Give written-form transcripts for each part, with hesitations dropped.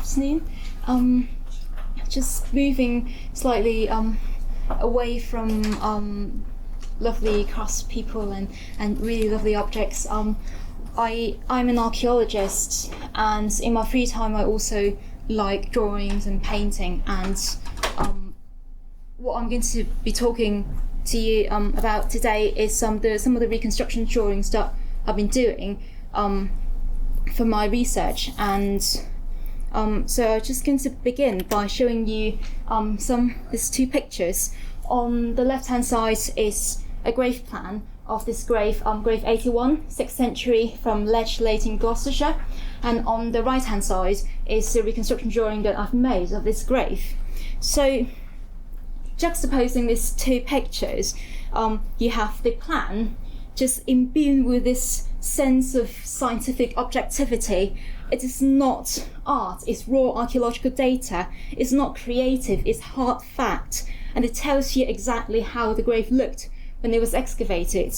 afternoon. Just moving slightly away from lovely crafts people and really lovely objects. I'm an archaeologist, and in my free time I also like drawings and painting, and what I'm going to be talking to you about today is some of the reconstruction drawings that I've been doing for my research. And so I'm just going to begin by showing you these two pictures. On the left hand side is a grave plan of this grave, grave 81, 6th century, from Ledge Late in Gloucestershire, and on the right hand side is a reconstruction drawing that I've made of this grave. So juxtaposing these two pictures, you have the plan just imbued with this sense of scientific objectivity. It is not art, it's raw archaeological data. It's not creative, it's hard fact, and it tells you exactly how the grave looked when it was excavated.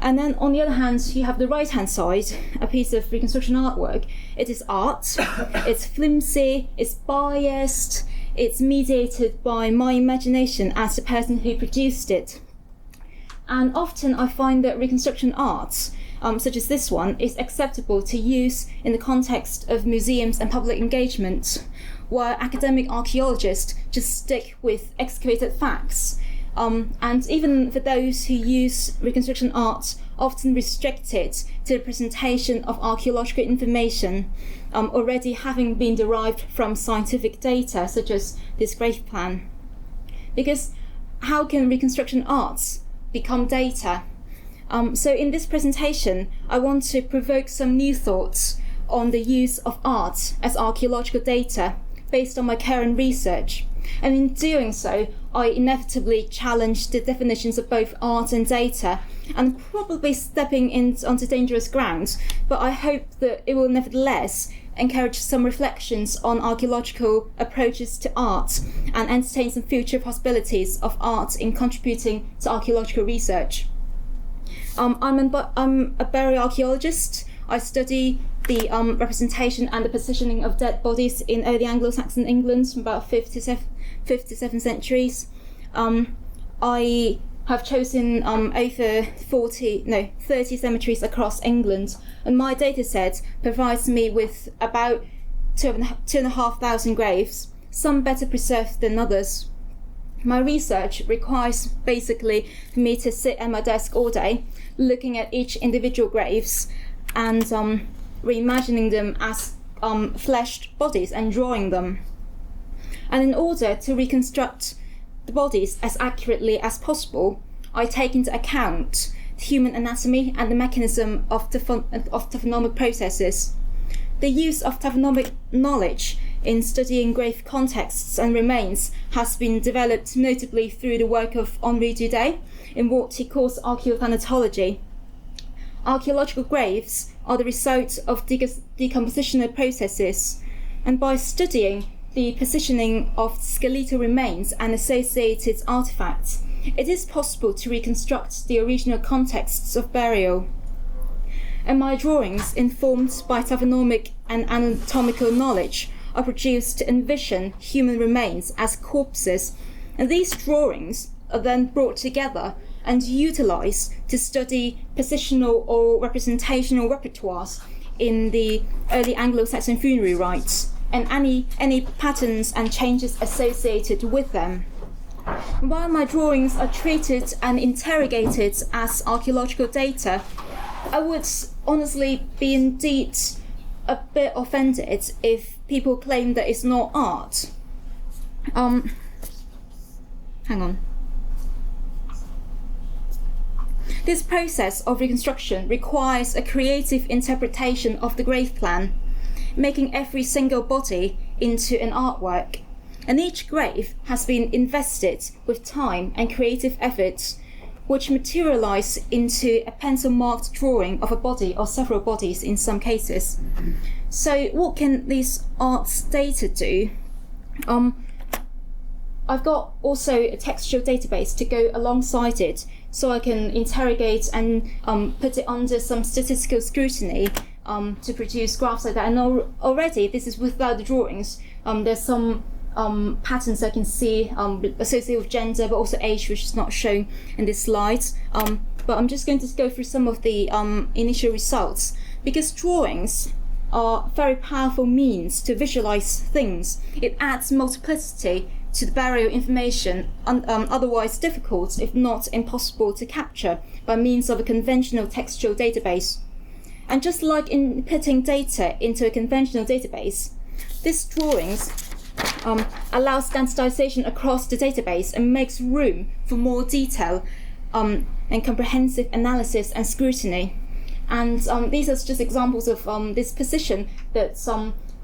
And then on the other hand, you have the right hand side, a piece of reconstruction artwork. It is art, it's flimsy, it's biased, it's mediated by my imagination as the person who produced it. And often I find that reconstruction art, such as this one, is acceptable to use in the context of museums and public engagement, where academic archaeologists just stick with excavated facts. And even for those who use reconstruction art, often restricted to the presentation of archaeological information already having been derived from scientific data, such as this grave plan. Because how can reconstruction arts become data? So in this presentation, I want to provoke some new thoughts on the use of art as archaeological data based on my current research. And in doing so, I inevitably challenge the definitions of both art and data, and probably stepping onto dangerous ground, but I hope that it will nevertheless encourage some reflections on archaeological approaches to art and entertain some future possibilities of art in contributing to archaeological research. I'm a burial archaeologist. I study the representation and the positioning of dead bodies in early Anglo-Saxon England from about 5th to 7th centuries. I have chosen over 30 cemeteries across England, and my data set provides me with about 2,500 graves, some better preserved than others. My research requires basically for me to sit at my desk all day, looking at each individual graves and reimagining them as fleshed bodies and drawing them. And in order to reconstruct the bodies as accurately as possible, I take into account the human anatomy and the mechanism of taphonomic processes. The use of taphonomic knowledge in studying grave contexts and remains has been developed notably through the work of Henri Daudet in what he calls archaeothanatology. Archaeological graves are the result of decompositional processes, and by studying the positioning of skeletal remains and associated artifacts, it is possible to reconstruct the original contexts of burial. And my drawings, informed by taphonomic and anatomical knowledge, are produced to envision human remains as corpses, and these drawings are then brought together and utilised to study positional or representational repertoires in the early Anglo-Saxon funerary rites, and any patterns and changes associated with them. While my drawings are treated and interrogated as archaeological data, I would honestly be indeed a bit offended if people claim that it's not art. Hang on. This process of reconstruction requires a creative interpretation of the grave plan, making every single body into an artwork. And each grave has been invested with time and creative efforts, which materialise into a pencil-marked drawing of a body or several bodies in some cases. So what can these arts data do? I've got also a textual database to go alongside it, so I can interrogate and put it under some statistical scrutiny to produce graphs like that. And already, this is without the drawings. There's some patterns I can see associated with gender, but also age, which is not shown in this slide. But I'm just going to go through some of the initial results, because drawings are very powerful means to visualize things. It adds multiplicity to the burial information, otherwise difficult, if not impossible, to capture by means of a conventional textual database. And just like inputting data into a conventional database, these drawings allow standardization across the database and makes room for more detail and comprehensive analysis and scrutiny. And these are just examples of this position that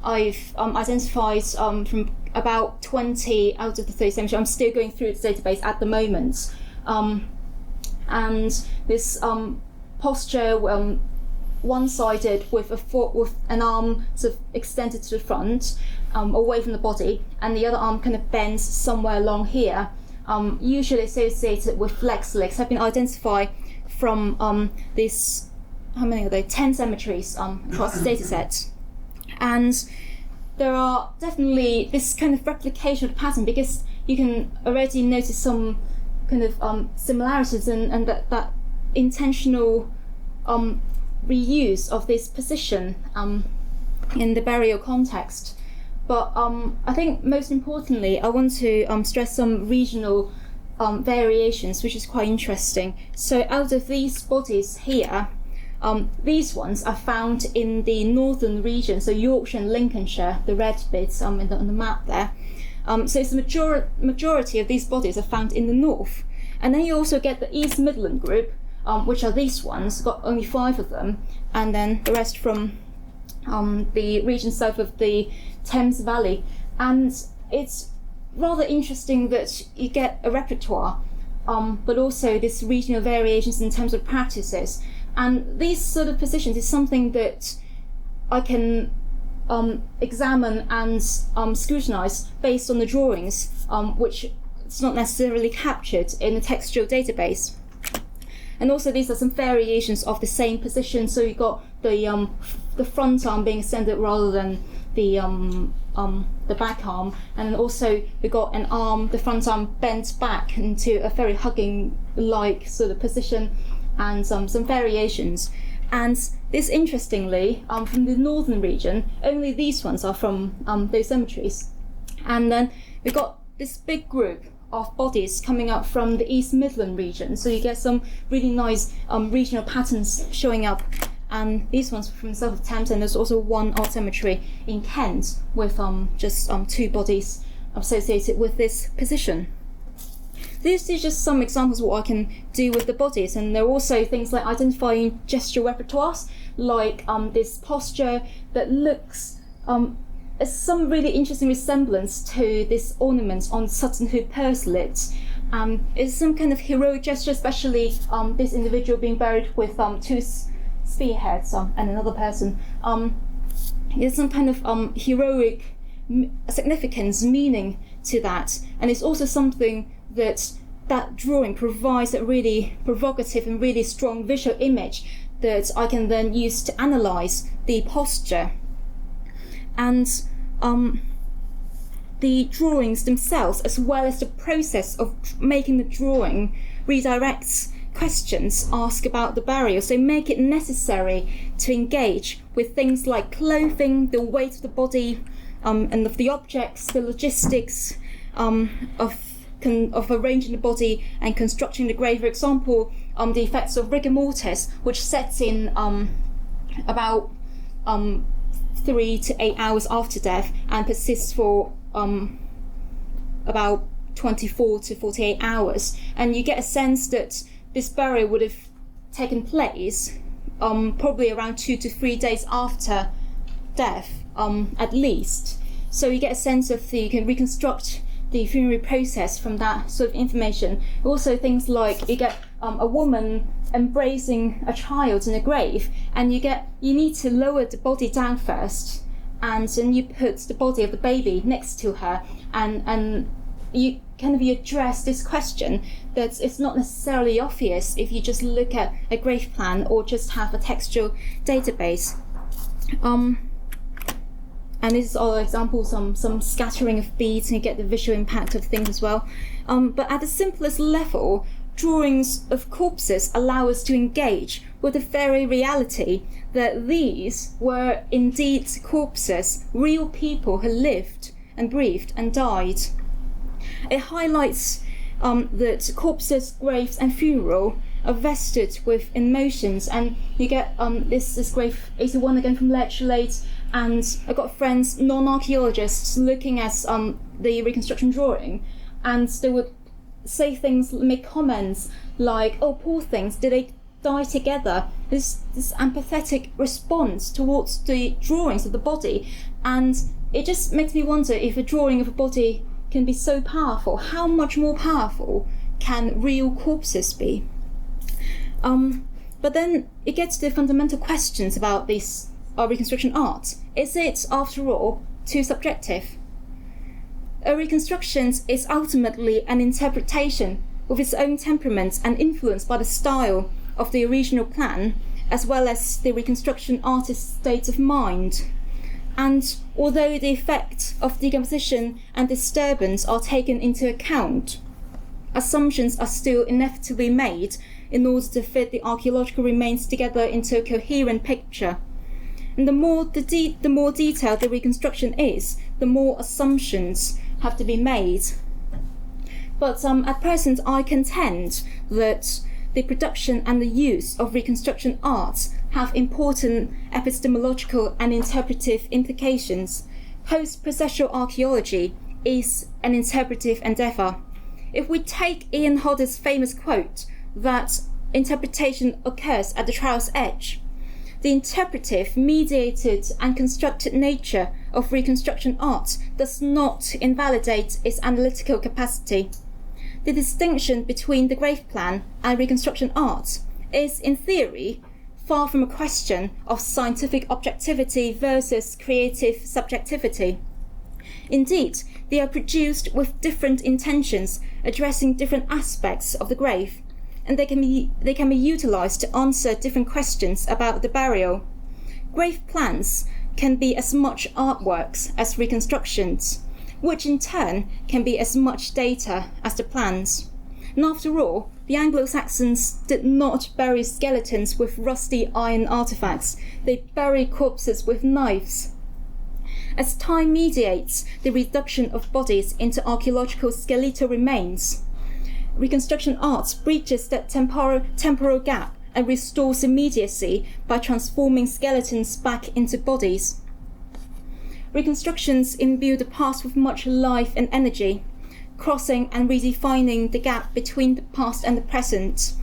I've identified from about 20 out of the 37. I'm still going through the database at the moment. And this posture, one-sided with an arm sort of extended to the front, away from the body, and the other arm kind of bends somewhere along here, usually associated with flex legs, have been identified from this. How many are there? 10 cemeteries across the data set. And there are definitely this kind of replication of the pattern, because you can already notice some kind of similarities and that intentional reuse of this position in the burial context. But I think most importantly, I want to stress some regional variations, which is quite interesting. So out of these bodies here, these ones are found in the northern region, so Yorkshire and Lincolnshire, the red bits on the map there. So it's the majority of these bodies are found in the north. And then you also get the East Midland group, which are these ones, got only 5 of them, and then the rest from the region south of the Thames Valley. And it's rather interesting that you get a repertoire, but also this regional variations in terms of practices. And these sort of positions is something that I can examine and scrutinize based on the drawings, which is not necessarily captured in a textual database. And also these are some variations of the same position. So you've got the front arm being extended rather than the back arm, and then also we've got an arm, the front arm bent back into a very hugging-like sort of position, and some variations. And this, interestingly, from the northern region, only these ones are from those cemeteries. And then we've got this big group of bodies coming up from the East Midland region. So you get some really nice regional patterns showing up. And these ones from the south of Thames, and there's also one old cemetery in Kent with just 2 bodies associated with this position. These are just some examples of what I can do with the bodies, and there are also things like identifying gestural repertoires, like this posture that looks as some really interesting resemblance to this ornament on Sutton Hoo purse lids. It's some kind of heroic gesture, especially this individual being buried with 2 spearheads and another person. There's some kind of heroic significance, meaning to that, and it's also something that drawing provides a really provocative and really strong visual image that I can then use to analyse the posture. And the drawings themselves, as well as the process of making the drawing, redirects questions asked about the burial, so make it necessary to engage with things like clothing, the weight of the body, and of the objects, the logistics of arranging the body and constructing the grave. For example, the effects of rigor mortis, which sets in about 3 to 8 hours after death and persists for about 24 to 48 hours. And you get a sense that this burial would have taken place probably around 2 to 3 days after death, at least. So you get a sense of you can reconstruct the funerary process from that sort of information. Also things like you get a woman embracing a child in a grave, and you need to lower the body down first, and then you put the body of the baby next to her, and you address this question that it's not necessarily obvious if you just look at a grave plan or just have a textual database. And this is all examples, some scattering of beads, and you get the visual impact of things as well. But at the simplest level, drawings of corpses allow us to engage with the very reality that these were indeed corpses, real people who lived and breathed and died. It highlights that corpses, graves and funeral are vested with emotions, and you get this grave 81 again from Ledge Late, and I've got friends, non-archaeologists, looking at the reconstruction drawing, and they would say things, make comments like, "Oh, poor things, did they die together?" This empathetic response towards the drawings of the body, and it just makes me wonder if a drawing of a body can be so powerful. How much more powerful can real corpses be? But then it gets to the fundamental questions about this reconstruction art. Is it, after all, too subjective? A reconstruction is ultimately an interpretation with its own temperament and influenced by the style of the original plan, as well as the reconstruction artist's state of mind. And although the effect of decomposition and disturbance are taken into account, assumptions are still inevitably made in order to fit the archaeological remains together into a coherent picture. And the more detailed the reconstruction is, the more assumptions have to be made. But at present, I contend that the production and the use of reconstruction arts have important epistemological and interpretive implications. Post-processual archaeology is an interpretive endeavour. If we take Ian Hodder's famous quote that interpretation occurs at the trial's edge, the interpretive, mediated and constructed nature of reconstruction art does not invalidate its analytical capacity. The distinction between the grave plan and reconstruction art is, in theory, far from a question of scientific objectivity versus creative subjectivity. Indeed, they are produced with different intentions, addressing different aspects of the grave, and they can be utilised to answer different questions about the burial. Grave plans can be as much artworks as reconstructions, which in turn can be as much data as the plans. And after all, the Anglo-Saxons did not bury skeletons with rusty iron artefacts, they buried corpses with knives. As time mediates the reduction of bodies into archaeological skeletal remains, reconstruction art breaches that temporal gap and restores immediacy by transforming skeletons back into bodies. Reconstructions imbue the past with much life and energy, crossing and redefining the gap between the past and the present.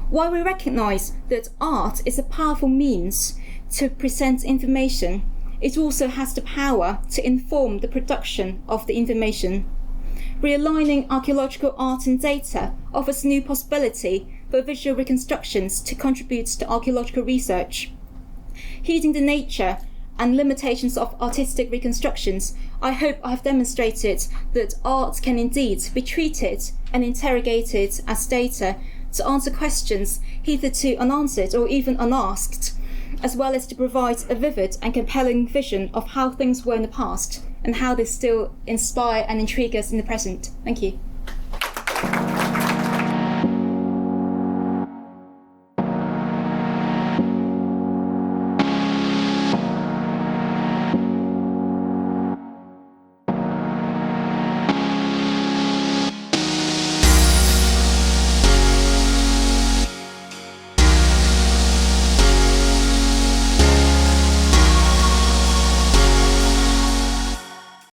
While we recognise that art is a powerful means to present information, it also has the power to inform the production of the information. Realigning archaeological art and data offers new possibility for visual reconstructions to contribute to archaeological research. Heeding the nature and limitations of artistic reconstructions, I hope I have demonstrated that art can indeed be treated and interrogated as data to answer questions hitherto unanswered or even unasked, as well as to provide a vivid and compelling vision of how things were in the past and how they still inspire and intrigue us in the present. Thank you.